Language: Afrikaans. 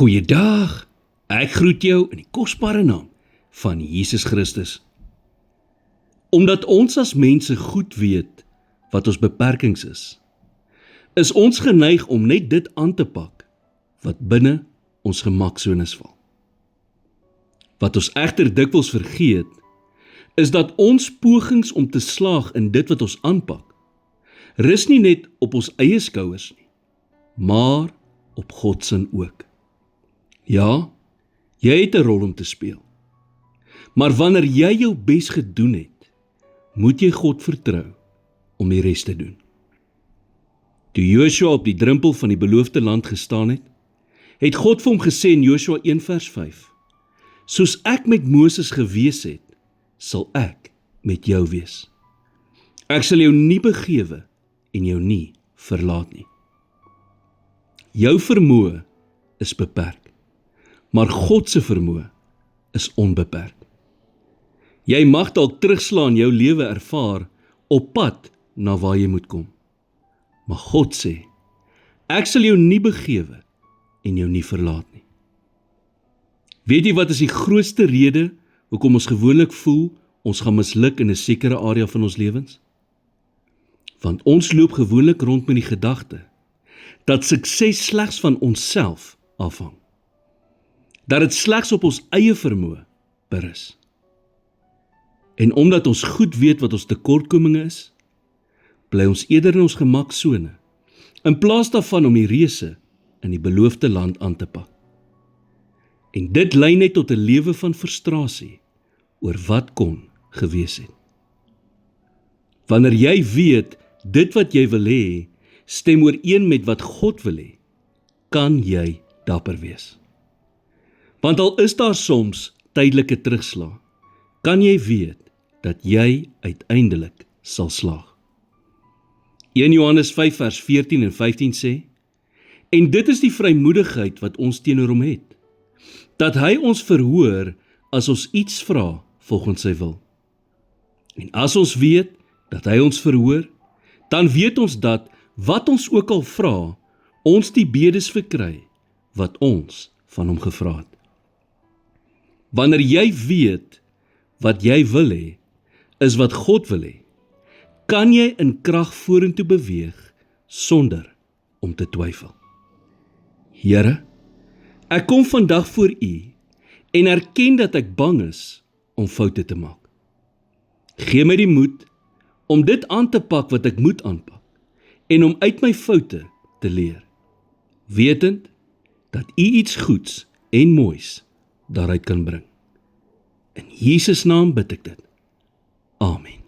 Goeiedag, ek groet jou in die kosbare naam van Jesus Christus. Omdat ons as mense goed weet wat ons beperkings is ons geneig om net dit aan te pak wat binne ons gemaksones val. Wat ons egter dikwels vergeet, is dat ons pogings om te slaag in dit wat ons aanpak, rus nie net op ons eie skouers nie, maar op God se ook. Ja, jy het 'n rol om te speel. Maar wanneer jy jou bes gedoen het, moet jy God vertrou om die res te doen. Toe Joshua op die drempel van die beloofde land gestaan het, het God vir hom gesê in Joshua 1 vers 5, soos ek met Moses gewees het, sal ek met jou wees. Ek sal jou nie begewe en jou nie verlaat nie. Jou vermoë is beperk, maar God se vermoë is onbeperk. Jy mag dalk terugslaan in jou lewe ervaar op pad na waar jy moet kom. Maar God sê, ek sal jou nie begewe en jou nie verlaat nie. Weet jy wat is die grootste rede hoekom ons gewoonlik voel ons gaan misluk in 'n sekere area van ons lewens? Want ons loop gewoonlik rond met die gedagte dat sukses slegs van onsself afhang. Dat dit slegs op ons eie vermoë berus. En omdat ons goed weet wat ons tekortkominge is, bly ons eerder in ons gemaksone, in plaas daarvan om die reëse in die beloofde land aan te pak. En dit lei net tot 'n lewe van frustrasie oor wat kon gewees het. Wanneer jy weet, dit wat jy wil hê, stem ooreen met wat God wil hê, kan jy dapper wees. Want al is daar soms tydelike terugslag, kan jy weet dat jy uiteindelik sal slaag. 1 Johannes 5 vers 14 en 15 sê, en dit is die vrymoedigheid wat ons teenoor hom het, dat hy ons verhoor as ons iets vra volgens sy wil. En as ons weet dat hy ons verhoor, dan weet ons dat wat ons ook al vra, ons die bedes verkry wat ons van hom gevra het. Wanneer jy weet wat jy wil hê, is wat God wil hê, kan jy in krag vorentoe beweeg sonder om te twyfel. Here, ek kom vandag voor U en erken dat ek bang is om foute te maak. Gee my die moed om dit aan te pak wat ek moet aanpak en om uit my foute te leer, wetend dat U iets goeds en moois daaruit kan bring. In Jesus naam bid ek dit. Amen.